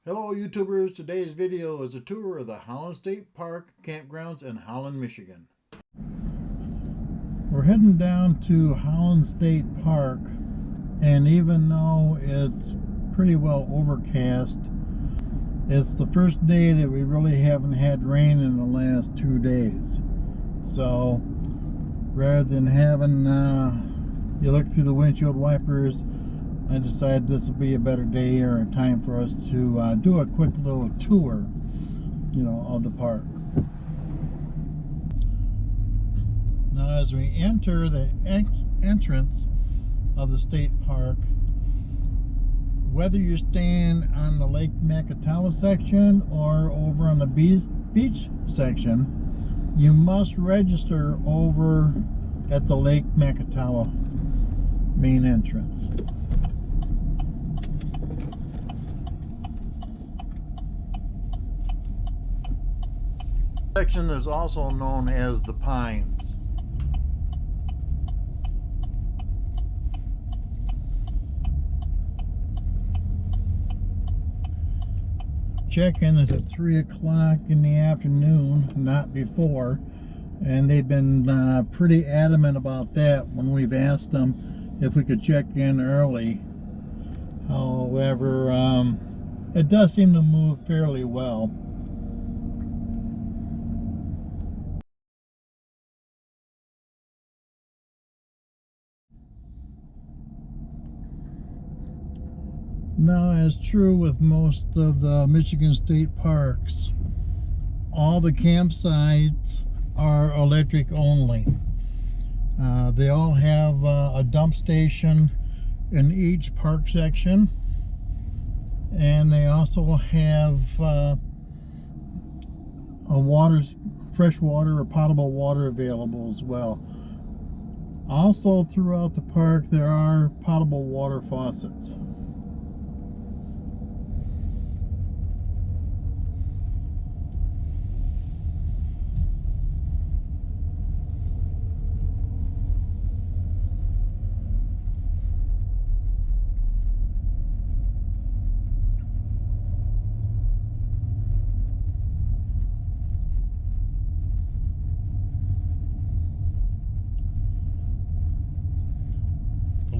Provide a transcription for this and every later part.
Hello YouTubers, today's video is a tour of the Holland State Park Campgrounds in Holland, Michigan. We're heading down to Holland State Park, and even though it's pretty well overcast, it's the first day that we really haven't had rain in the last 2 days. So rather than having you look through the windshield wipers, I decided this would be a better day or a time for us to do a quick little tour, of the park. Now, as we enter the entrance of the state park, whether you're staying on the Lake Maccatow section or over on the beach section, you must register over at the Lake Maccatow main entrance. Section is also known as the Pines. Check-in is at 3 o'clock in the afternoon, not before, and they've been pretty adamant about that when we've asked them if we could check in early. However, it does seem to move fairly well. Now, as true with most of the Michigan state parks, all the campsites are electric only. They all have a dump station in each park section, and they also have fresh water or potable water available as well. Also, throughout the park there are potable water faucets.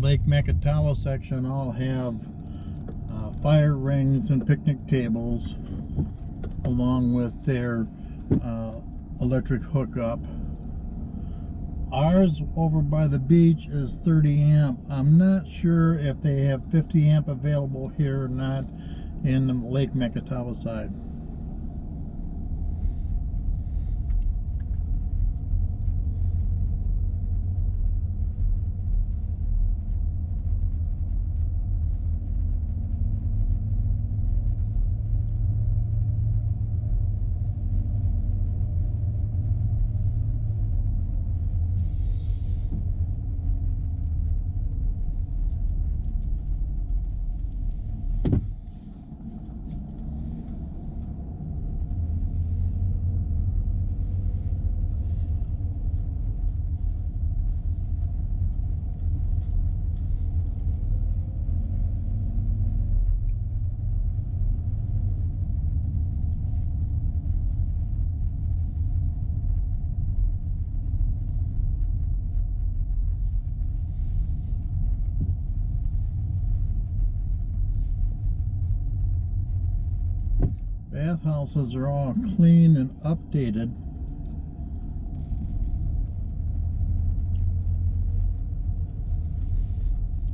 Lake Maccatow section all have fire rings and picnic tables along with their electric hookup. Ours over by the beach is 30 amp. I'm not sure if they have 50 amp available here or not in the Lake Maccatow side. Bathhouses are all clean and updated.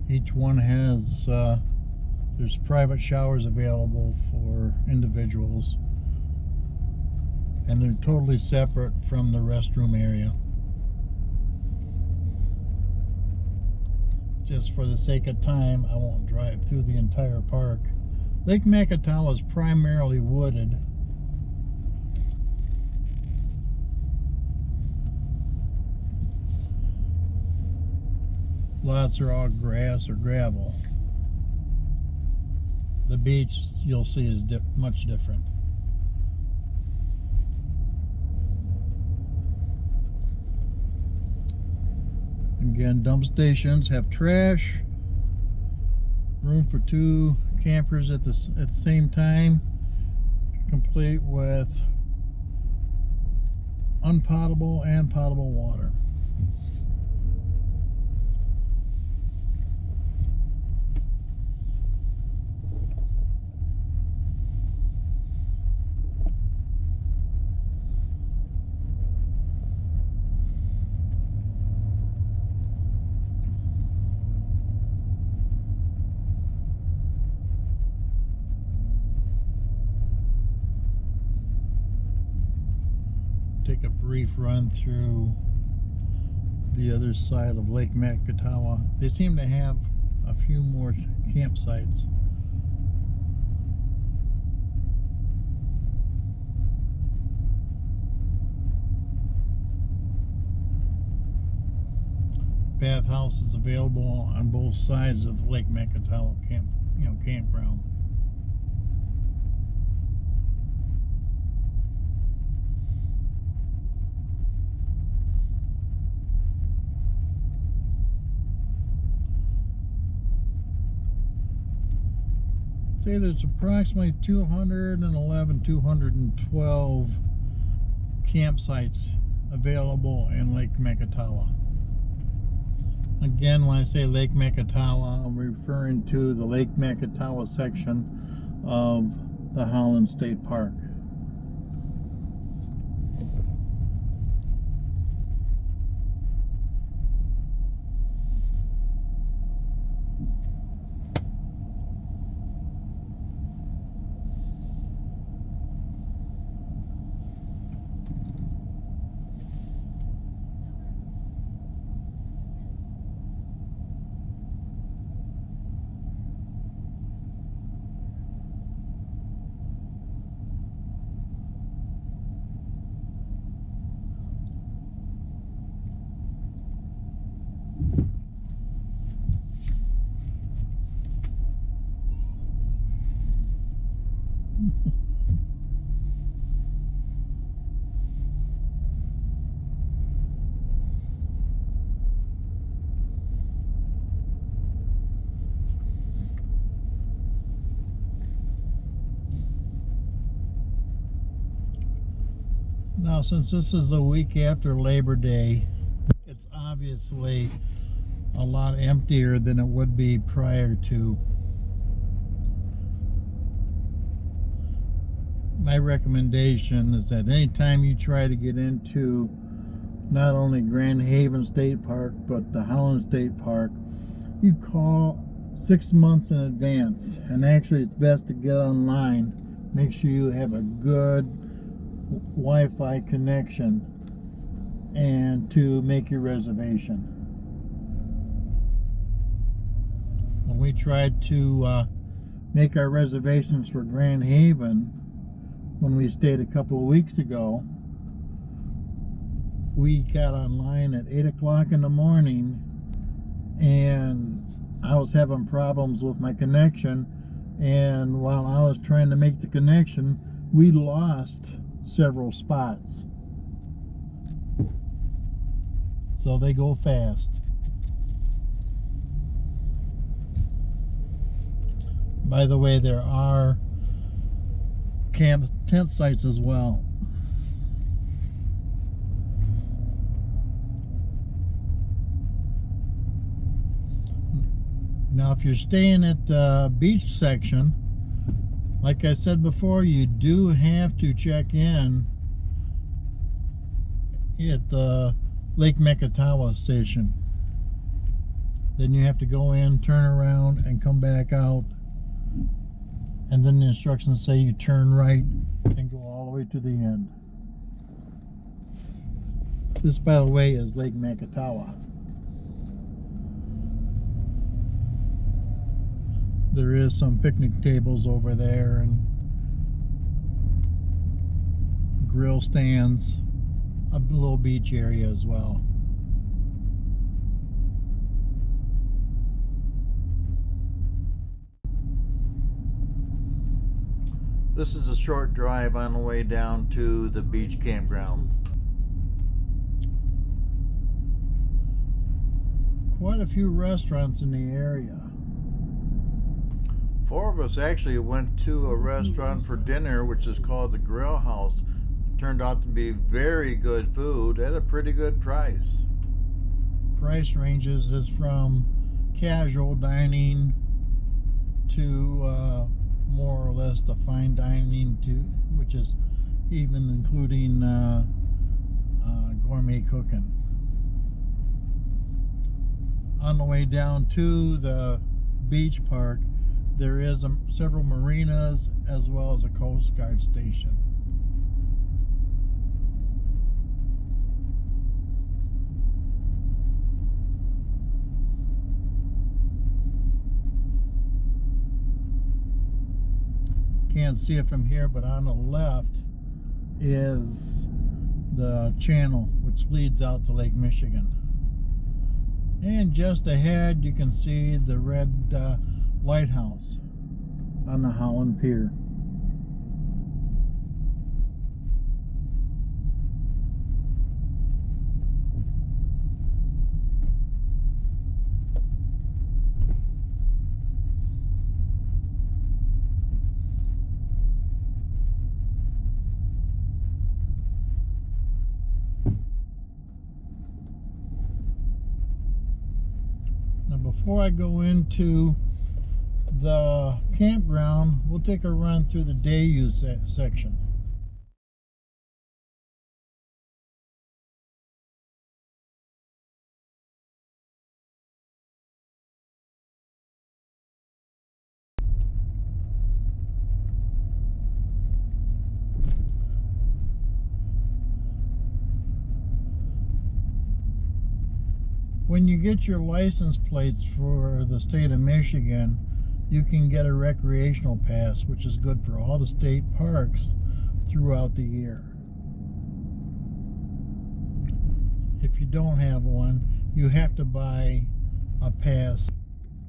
Each one has there's private showers available for individuals, and they're totally separate from the restroom area. Just for the sake of time, I won't drive through the entire park. Lake Maccatow is primarily wooded. Lots are all grass or gravel. The beach, you'll see, is much different. Again, dump stations have trash, room for 2 campers at the same time, complete with unpotable and potable water. Take a brief run through the other side of Lake Maccatow. They seem to have a few more campsites. Bathhouse is available on both sides of Lake Maccatow campground. Say there's approximately 211, 212 campsites available in Lake Mikatawa. Again, when I say Lake Maccatow, I'm referring to the Lake Maccatow section of the Holland State Park. Now, since this is a week after Labor Day, it's obviously a lot emptier than it would be prior to. My recommendation is that anytime you try to get into not only Grand Haven State Park, but the Holland State Park, you call 6 months in advance. And actually, it's best to get online. Make sure you have a good Wi-Fi connection and to make your reservation. When we tried to make our reservations for Grand Haven when we stayed a couple of weeks ago, we got online at 8 o'clock in the morning and I was having problems with my connection, and while I was trying to make the connection, we lost several spots. So they go fast. By the way, there are tent sites as well. Now, if you're staying at the beach section, like I said before, you do have to check in at the Lake Maccatow station. Then you have to go in, turn around, and come back out. And then the instructions say you turn right and go all the way to the end. This, by the way, is Lake Maccatow. There is some picnic tables over there and grill stands, a little beach area as well. This is a short drive on the way down to the beach campground. Quite a few restaurants in the area. Four of us actually went to a restaurant for dinner, which is called the Grill House. Turned out to be very good food at a pretty good price. Price ranges is from casual dining to more or less the fine dining, to which is even including gourmet cooking. On the way down to the beach park, there is several marinas as well as a Coast Guard station. Can't see it from here, but on the left is the channel which leads out to Lake Michigan. And just ahead you can see the red lighthouse on the Holland Pier. Now before I go into the campground, we'll take a run through the day use section. When you get your license plates for the state of Michigan, you can get a recreational pass, which is good for all the state parks throughout the year. If you don't have one, you have to buy a pass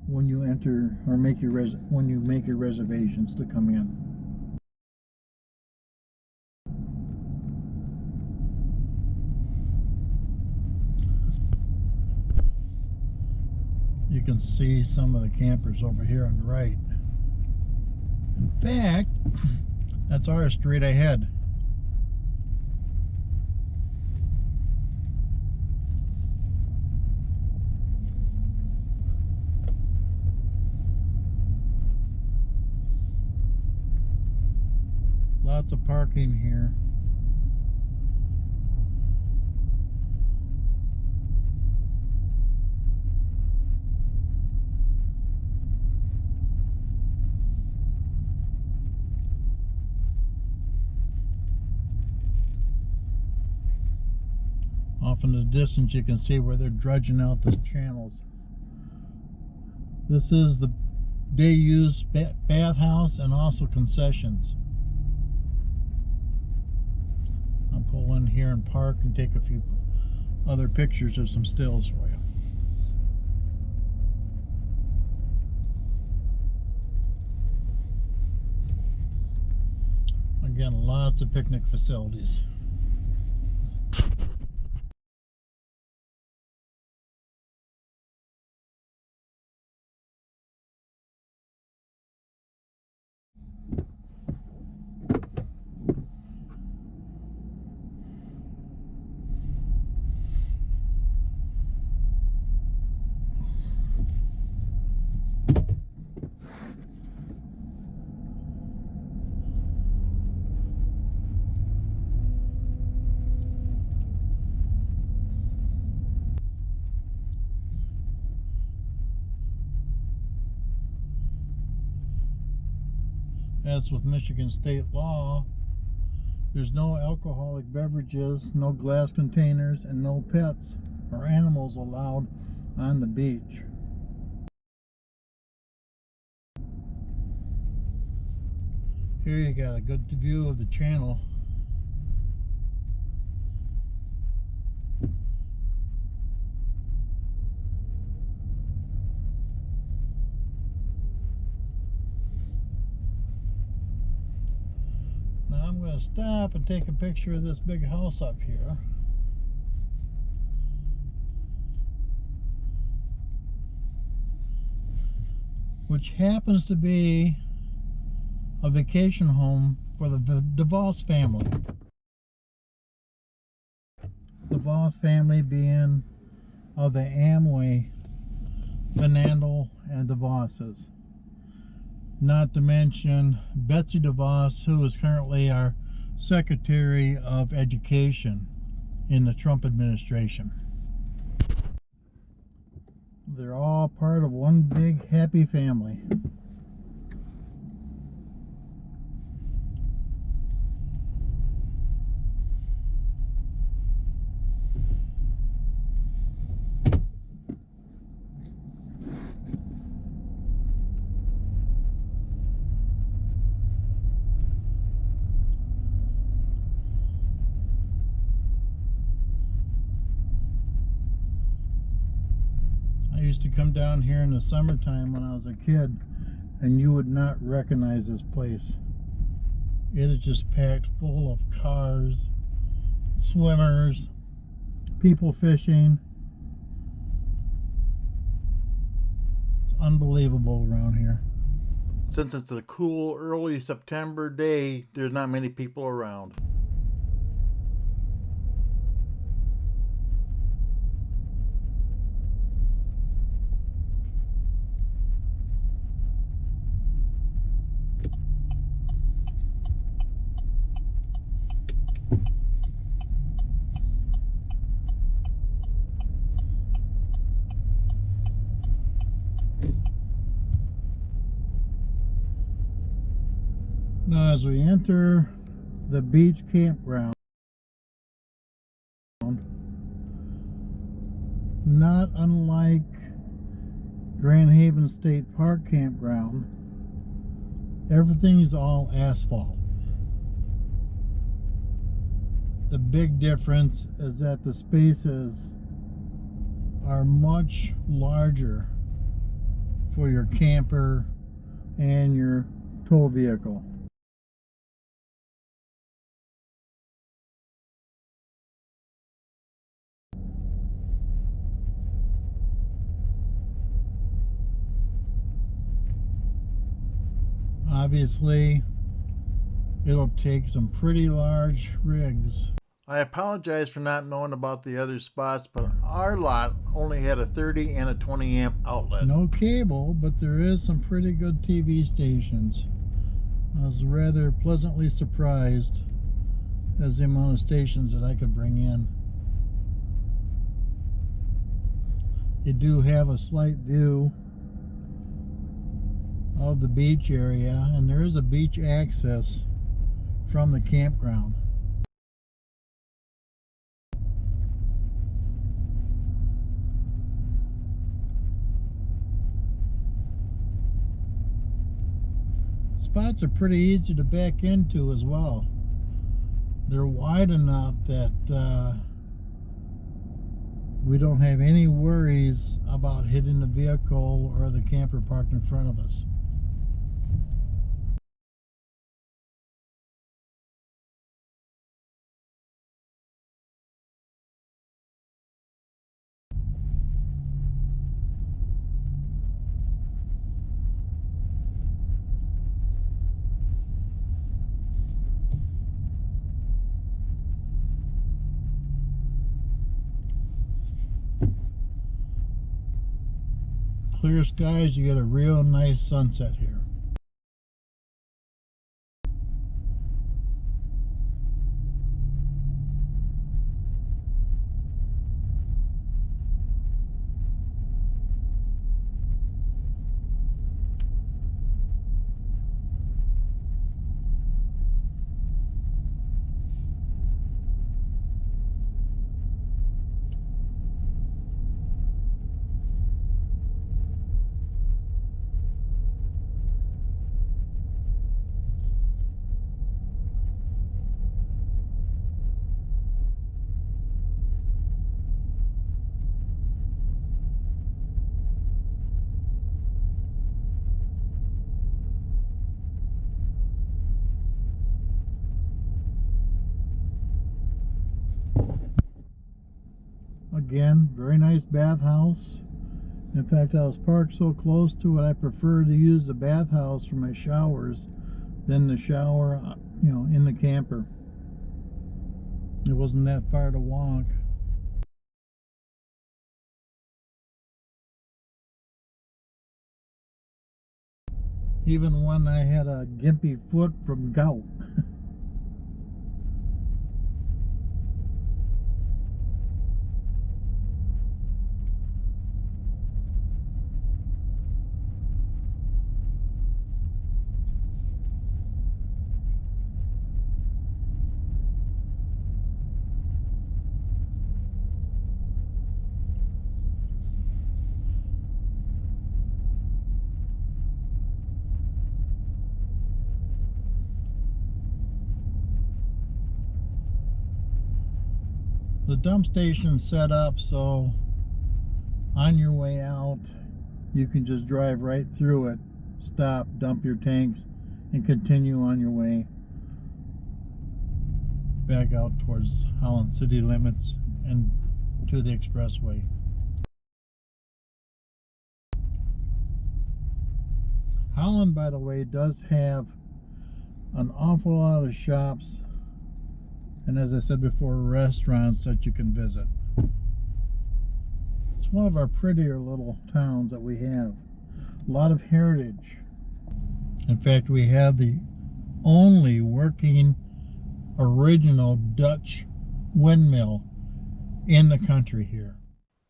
when you enter or make your reservations to come in. You can see some of the campers over here on the right. In fact, that's ours straight ahead. Lots of parking here. Off in the distance you can see where they're dredging out the channels. This is the day use bathhouse and also concessions. I'll pull in here and park and take a few other pictures of some stills for you. Again, lots of picnic facilities. As with Michigan state law, there's no alcoholic beverages, no glass containers, and no pets or animals allowed on the beach. Here you got a good view of the channel. Now I'm going to stop and take a picture of this big house up here. which happens to be a vacation home for the DeVos family. The DeVos family being of the Amway, Fernando and DeVos's. Not to mention Betsy DeVos, who is currently our Secretary of Education in the Trump administration. They're all part of one big happy family. I used to come down here in the summertime when I was a kid, and you would not recognize this place. It is just packed full of cars, swimmers, people fishing. It's unbelievable around here. Since it's a cool early September day, there's not many people around. Now, as we enter the beach campground, not unlike Grand Haven State Park campground, everything is all asphalt. The big difference is that the spaces are much larger for your camper and your tow vehicle. Obviously, it'll take some pretty large rigs. I apologize for not knowing about the other spots, but our lot only had a 30 and a 20 amp outlet. No cable, but there is some pretty good TV stations. I was rather pleasantly surprised as the amount of stations that I could bring in. You do have a slight view of the beach area, and there is a beach access from the campground. Spots are pretty easy to back into as well. They're wide enough that we don't have any worries about hitting the vehicle or the camper parked in front of us. Clear skies, you get a real nice sunset here. Again, very nice bathhouse. In fact, I was parked so close to it, I prefer to use the bathhouse for my showers than the shower, in the camper. It wasn't that far to walk. Even when I had a gimpy foot from gout. The dump station's set up so on your way out you can just drive right through it, stop, dump your tanks, and continue on your way back out towards Holland city limits and to the expressway. Holland, by the way, does have an awful lot of shops and, as I said before, restaurants that you can visit. It's one of our prettier little towns that we have. A lot of heritage. In fact, we have the only working original Dutch windmill in the country here.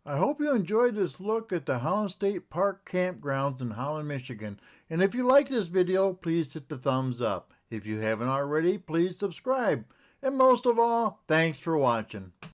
I hope you enjoyed this look at the Holland State Park campgrounds in Holland, Michigan. And if you like this video, please hit the thumbs up. If you haven't already, please subscribe. And most of all, thanks for watching.